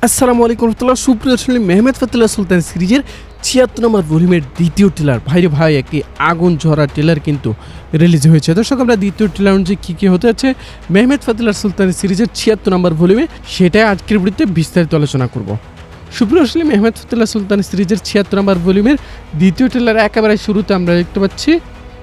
আসসালামু আলাইকুম রহমতুল্লাহ। সুপ্রিয় দর্শক, মেহমেদ ফতুল্লাহ সুলতান সিরিজের ৭৬ নম্বর ভলিউমের দ্বিতীয় ট্রেলার ভাই একটি আগুন ঝরা ট্রেলার কিন্তু রিলিজ হয়েছে। দর্শক, আমরা দ্বিতীয় ট্রেলার অনুযায়ী কী হতে যাচ্ছে মেহমেদ ফতুল্লাহ সুলতান সিরিজের ৭৬ নম্বর ভলিউমে, সেটাই আজকের ভিডিওতে বিস্তারিত আলোচনা করব। সুপ্রিয় দর্শক, মেহমেদ ফতুল্লাহ সুলতান সিরিজের ৭৬ নম্বর ভলিউমের দ্বিতীয় ট্রেলার একেবারে শুরুতে আমরা দেখতে পাচ্ছি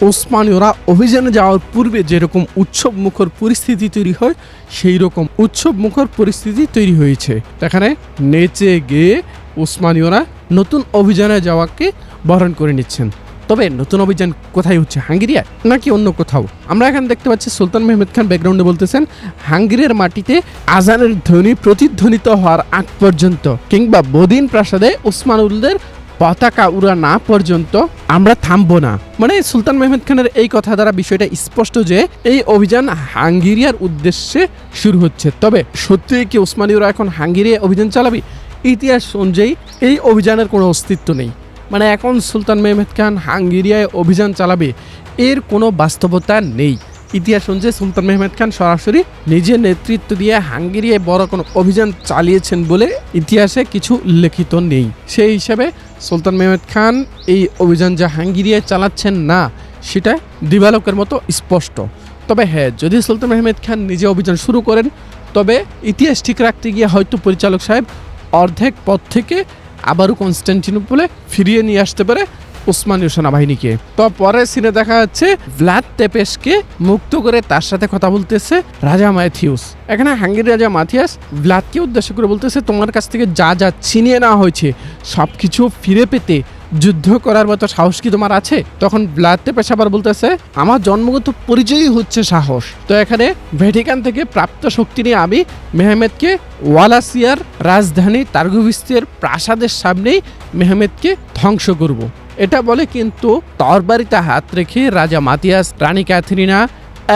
ওসমানীয়রা অভিযানে যাওয়ার পূর্বে যেরকম উৎসব মুখর পরিস্থিতি তৈরি হয়, সেই রকম উৎসব মুখর পরিস্থিতি তৈরি হয়েছে। এখানে নেচে গেয়ে ওসমানীয়রা নতুন অভিযানে যাওয়াকে বরণ করে নিচ্ছেন। তবে নতুন অভিযান কোথায় হচ্ছে, হাঙ্গেরিয়া নাকি অন্য কোথাও? আমরা এখানে দেখতে পাচ্ছি সুলতান মেহমেদ খান ব্যাকগ্রাউন্ডে বলতেছেন, হাঙ্গেরিয়ার মাটিতে আজানের ধ্বনি প্রতিধ্বনিত হওয়ার আগ পর্যন্ত কিংবা বদিন প্রাসাদে ওসমানুলদের পতাকা উড়া না পর্যন্ত আমরা থামবো না। মানে সুলতান মেহমেদ খানের এই কথা দ্বারা বিষয়টা স্পষ্ট যে এই অভিযান হাঙ্গেরিয়ার উদ্দেশ্যে শুরু হচ্ছে। তবে সত্যিই কি ওসমানীয়রা এখন হাঙ্গেরিয়া অভিযান চালাবে? ইতিহাস অনুযায়ী এই অভিযানের কোনো অস্তিত্ব নেই। মানে এখন সুলতান মেহমেদ খান হাঙ্গেরিয়ায় অভিযান চালাবে এর কোনো বাস্তবতা নেই। ইতিহাস অনুযায়ী সুলতান মেহমেদ খান সরাসরি নিজের নেতৃত্ব দিয়ে হাঙ্গেরিয়ায় বড় কোনো অভিযান চালিয়েছেন বলে ইতিহাসে কিছু উল্লেখিত নেই। সেই হিসাবে সুলতান মেহমেদ খান এই অভিযান যা হাঙ্গেরিয়ায় চালাচ্ছেন না, সেটা দিবালোকের মতো স্পষ্ট। তবে হ্যাঁ, যদি সুলতান মেহমেদ খান নিজে অভিযান শুরু করেন, তবে ইতিহাস ঠিক রাখতে গিয়ে হয়তো পরিচালক সাহেব অর্ধেক পথ থেকে আবারও কনস্টান্টিনোপলে ফিরিয়ে নিয়ে আসতে পারে ওসমানীয় সেনাবাহিনীকে। তো পরের সিনে দেখা যাচ্ছে ভ্লাদ তেপেসকে মুক্ত করে তার সাথে কথা বলতেছে রাজা ম্যাথিউস। এখানে হাঙ্গেরি রাজা মাথিয়াস ভ্লাদকে উদ্দেশ্য করে বলতেছে, তোমার কাছ থেকে যা যা ছিনিয়ে নেওয়া হয়েছে সবকিছু ফিরে পেতে যুদ্ধ করার মতো সাহস কি তোমার আছে? তখন ভ্লাদ তেপেস আবার বলতেছে, আমার জন্মগত পরিচয়ই হচ্ছে সাহস। তো এখানে ভ্যাটিকান থেকে প্রাপ্ত শক্তি নিয়ে আমি মেহমেদকে ওয়ালাসিয়ার রাজধানী তার্গুভিস্তের প্রাসাদের সামনেই মেহমেদকে ধ্বংস করব। এটা বলে কিন্তু তরবারিতে হাত রেখে রাজা মাথিয়াস, রানী ক্যাথরিনা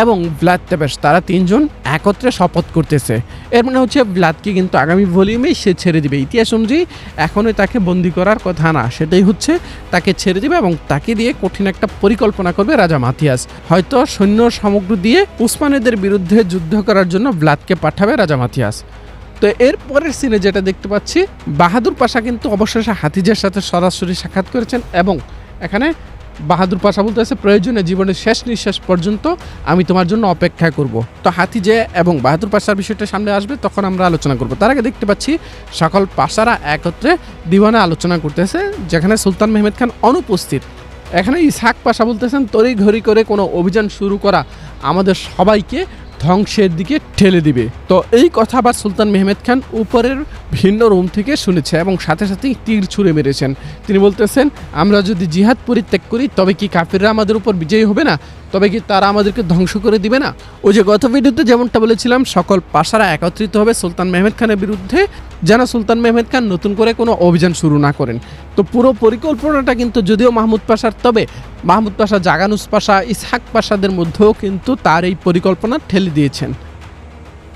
এবং ভ্লাদ তেপেস তারা তিনজন একত্রে শপথ করতেছে। এর মানে হচ্ছে ভ্লাদকে কিন্তু আগামী ভলিউমেই সে ছেড়ে দিবে। ইতিহাস অনুযায়ী এখনই তাকে বন্দি করার কথা না, সেটাই হচ্ছে তাকে ছেড়ে দিবে এবং তাকে দিয়ে কঠিন একটা পরিকল্পনা করবে রাজা মাথিয়াস। হয়তো সৈন্য সামগ্রী দিয়ে উসমানীদের বিরুদ্ধে যুদ্ধ করার জন্য ভ্লাদকে পাঠাবে রাজা মাথিয়াস। তো এর পরের সিনে যেটা দেখতে পাচ্ছি, বাহাদুর পাশা কিন্তু অবশেষে হাতিজের সাথে সরাসরি সাক্ষাৎ করেছেন এবং এখানে বাহাদুর পাশা বলতেছে, প্রয়োজনে জীবনের শেষ নিঃশ্বাস পর্যন্ত আমি তোমার জন্য অপেক্ষা করব। তো হাতিজে এবং বাহাদুর পাশার বিষয়টা সামনে আসবে, তখন আমরা আলোচনা করব। তার আগে দেখতে পাচ্ছি সকল পাশারা একত্রে দিওয়ানে আলোচনা করতেছে, যেখানে সুলতান মেহমেদ খান অনুপস্থিত। এখানে ইসহাক পাশা বলতেছেন, তড়িঘড়ি করে কোনো অভিযান শুরু করা আমাদের সবাইকে ধ্বংসের দিকে ঠেলে দিবে। তো এই কথা আবার সুলতান মেহমেদ খান উপরের ভিন্ন রুম থেকে শুনেছে এবং সাথে সাথেই তীর ছুঁড়ে মেরেছেন। তিনি বলতেছেন, আমরা যদি জিহাদ পরিত্যাগ করি তবে কি কাফিররা আমাদের উপর বিজয়ী হবে না? তবে কি তারা আমাদেরকে ধ্বংস করে দিবে না? ওই যে গত ভিডিওতে যেমনটা বলেছিলাম, সকল পাশারা একত্রিত হবে সুলতান মেহমেদ খানের বিরুদ্ধে, যেন সুলতান মেহমেদ খান নতুন করে কোনো অভিযান শুরু না করেন। তো পুরো পরিকল্পনাটা কিন্তু যদিও মাহমুদ পাশার, তবে মাহমুদ পাশা, জাগানুস পাশা, ইসহাক পাশাদের মধ্যেও কিন্তু তার এই পরিকল্পনা ঠেলে দিয়েছেন।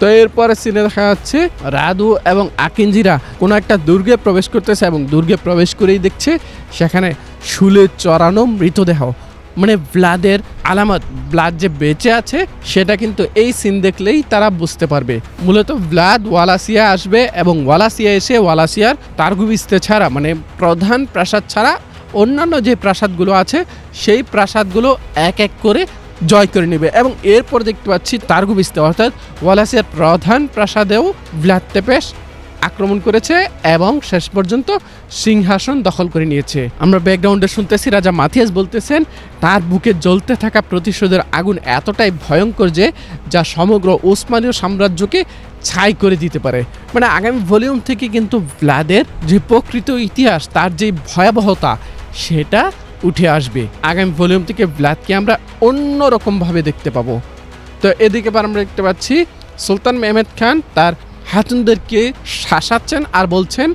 তো এরপরে সিনে দেখা যাচ্ছে রাদু এবং আকিনজিরা কোনো একটা দুর্গে প্রবেশ করতেছে এবং দুর্গে প্রবেশ করেই দেখছে সেখানে শুলে চড়ানো মৃতদেহ। মানে ভ্লাদের আলামত, ভ্লাদ যে বেঁচে আছে সেটা কিন্তু এই সিন দেখলেই তারা বুঝতে পারবে। মূলত ভ্লাদ ওয়ালাসিয়া আসবে এবং ওয়ালাসিয়া এসে ওয়ালাসিয়ার তার্গুভিস্তে ছাড়া, মানে প্রধান প্রাসাদ ছাড়া অন্যান্য যে প্রাসাদগুলো আছে সেই প্রাসাদগুলো এক এক করে জয় করে নেবে। এবং এরপর দেখতে পাচ্ছি তার্গুভিস্তে অর্থাৎ ওয়ালাসিয়ার প্রধান প্রাসাদেও ভ্লাদ তেপেস আক্রমণ করেছে এবং শেষ পর্যন্ত সিংহাসন দখল করে নিয়েছে। আমরা ব্যাকগ্রাউন্ডে শুনতেছি রাজা মাথিয়াস বলতেছেন, তার বুকে জ্বলতে থাকা প্রতিশোধের আগুন এতটাই ভয়ঙ্কর যে যা সমগ্র ওসমানীয় সাম্রাজ্যকে ছাই করে দিতে পারে। মানে আগামী ভলিউম থেকে কিন্তু ভ্লাদের যে প্রকৃত ইতিহাস, তার যে ভয়াবহতা, সেটা উঠে আসবে। আগামী ভলিউম থেকে ভ্লাদকে আমরা অন্যরকমভাবে দেখতে পাবো। তো এদিকে আমরা দেখতে পাচ্ছি সুলতান মেহমেদ খান তার হাতুনদেরকে শাসাচ্ছেন আর বলছেন,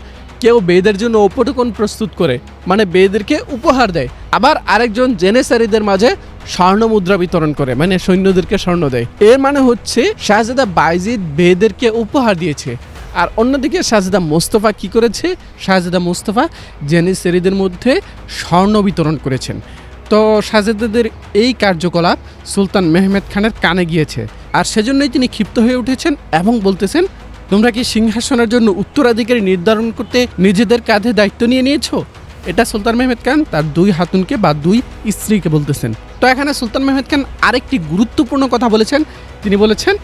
কেউ বেদের জন্য উপটকন প্রস্তুত করে, মানে বেদেরকে উপহার দেয়, আবার আরেকজন জেনেসারিদের মাঝে স্বর্ণ মুদ্রা বিতরণ করে, মানে সৈন্যদেরকে স্বর্ণ দেয়। এর মানে হচ্ছে শাহজাদা বাইজিদ বেদেরকে উপহার দিয়েছে। আর অন্যদিকে শাহজাদা মোস্তফা কি করেছে? শাহজাদা মোস্তফা জেনেসারিদের মধ্যে স্বর্ণ বিতরণ করেছেন। তো শাহজাদাদের এই কার্যকলাপ সুলতান মেহমেদ খানের কানে গিয়েছে, আর সেজন্যই তিনি ক্ষিপ্ত হয়ে উঠেছেন এবং বলতেছেন, তোমরা কি সিংহাসনের জন্য উত্তরাধিকারী নির্ধারণ করতে নিজেদের কাঁধে দায়িত্ব নিয়ে নিয়েছো? এটা সুলতান মেহমেদ খান তার 2 হাতুনকে বা 2 স্ত্রীকে বলতেছেন। তো এখানে সুলতান মেহমেদ খান আরেকটি গুরুত্বপূর্ণ কথা বলেছেন। তিনি বলেছেন,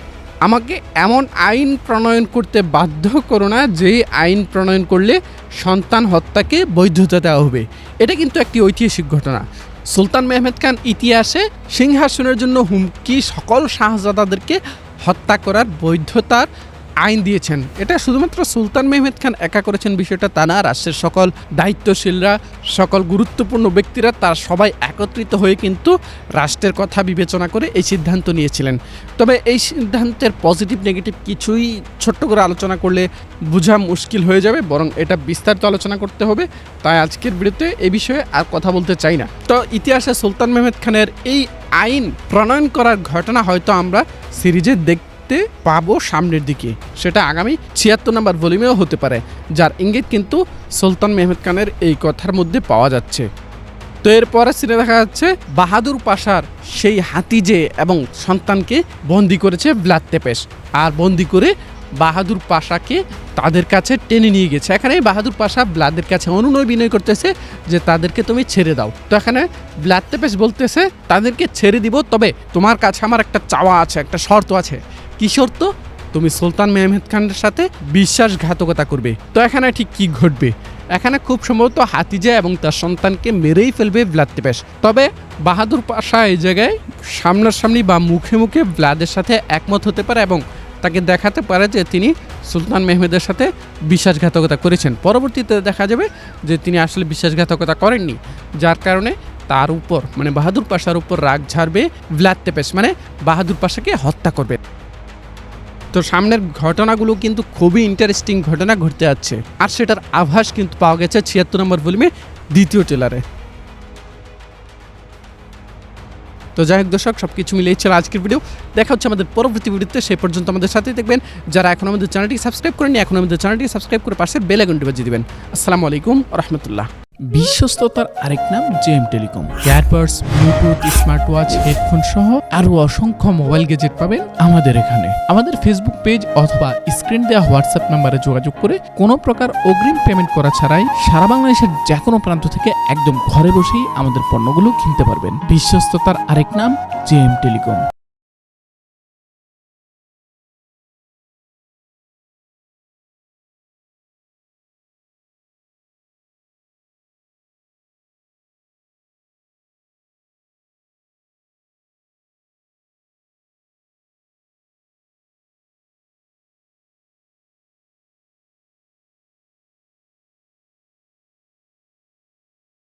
আমাকে এমন আইন প্রণয়ন করতে বাধ্য করো না যেই আইন প্রণয়ন করলে সন্তান হত্যাকে বৈধতা দেওয়া হবে। এটা কিন্তু একটি ঐতিহাসিক ঘটনা। সুলতান মেহমেদ খান ইতিহাসে সিংহাসনের জন্য হুমকি সকল শাহজাদাদেরকে হত্যা করার বৈধতার আইন দিয়েছেন। এটা শুধুমাত্র সুলতান মেহমেদ খান একা করেছেন বিষয়টা তা না, রাষ্ট্রের সকল দায়িত্বশীলরা, সকল গুরুত্বপূর্ণ ব্যক্তিরা তারা সবাই একত্রিত হয়ে কিন্তু রাষ্ট্রের কথা বিবেচনা করে এই সিদ্ধান্ত নিয়েছিলেন। তবে এই সিদ্ধান্তের পজিটিভ নেগেটিভ কিছুই ছোট্ট করে আলোচনা করলে বোঝা মুশকিল হয়ে যাবে, বরং এটা বিস্তারিত আলোচনা করতে হবে। তাই আজকের ভিডিওতে এই বিষয়ে আর কথা বলতে চাই না। তো ইতিহাসে সুলতান মেহমেদ খানের এই আইন প্রণয়ন করার ঘটনা হয়তো আমরা সিরিজে পাবো সামনের দিকে, সেটা আগামী 76 নম্বর ভলিউমেও হতে পারে, যার ইঙ্গিত কিন্তু সুলতান মেহমেদ খানের এই কথার মধ্যে পাওয়া যাচ্ছে। তো এরপরে সিনে দেখা যাচ্ছে বাহাদুর পাশার সেই হাতিজে এবং সন্তানকে বন্দি করেছে ভ্লাদ তেপেস, আর বন্দি করে বাহাদুর পাশাকে তাদের কাছে টেনে নিয়ে গেছে। এখানে বাহাদুর পাশা ভ্লাদের কাছে অনুনয় বিনয় করতেছে যে তাদেরকে তুমি ছেড়ে দাও। তো এখানে ভ্লাদ তেপেস বলতেছে তাদেরকে ছেড়ে দিব, তবে তোমার কাছে আমার একটা চাওয়া আছে, একটা শর্ত আছে। কি শর্ত? তুমি সুলতান মেহমেদ খানের সাথে বিশ্বাসঘাতকতা করবে। তো এখানে ঠিক কি ঘটবে? এখানে খুব সম্ভবত হাতিজা এবং তার সন্তানকে মেরেই ফেলবে ভ্লাদ তেপেস। তবে বাহাদুর পাশা এই জায়গায় সামনাসামনি বা মুখে মুখে ভ্লাদের সাথে একমত হতে পারে এবং তাকে দেখাতে পারে যে তিনি সুলতান মেহমেদের সাথে বিশ্বাসঘাতকতা করেছেন। পরবর্তীতে দেখা যাবে যে তিনি আসলে বিশ্বাসঘাতকতা করেননি, যার কারণে তার উপর মানে বাহাদুর পাশার উপর রাগ ঝাড়বে ভ্লাদ তেপেস, মানে বাহাদুর পাশাকে হত্যা করবে। তো সামনের ঘটনাগুলো কিন্তু খুবই ইন্টারেস্টিং ঘটনা ঘটতে যাচ্ছে, আর সেটার আভাস কিন্তু পাওয়া গেছে 76 নম্বর ভলিউমে 2য় ট্রেলারে। তো যাই হোক দর্শক, সবকিছু মিলিয়ে ছিল আজকের ভিডিও। দেখা হচ্ছে আমাদের পরবর্তী ভিডিওতে, সেই পর্যন্ত আমাদের সাথেই দেখবেন। যারা এখন আমাদের চ্যানেলটি সাবস্ক্রাইব করেননি, এখন আমাদের চ্যানেলটি সাবস্ক্রাইব করে পাশের বেল আইকনটি বাজিয়ে দিবেন। আসসালামু আলাইকুম ওয়া রাহমাতুল্লাহ। বিশ্বস্ততার আরেক নাম JM telecom. Earbuds, Bluetooth, smart watch, headphone সহ আরো অসংখ্য মোবাইল গ্যাজেট পাবেন আমাদের এখানে। আমাদের ফেসবুক পেজ অথবা স্ক্রিন দেওয়া হোয়াটসঅ্যাপ নাম্বারে যোগাযোগ করে কোনো প্রকার অগ্রিম পেমেন্ট করা ছাড়াই সারা বাংলাদেশের যে কোনো প্রান্ত থেকে একদম ঘরে বসেই আমাদের পণ্যগুলো কিনতে পারবেন। বিশ্বস্ততার আরেক নাম জেএম টেলিকম।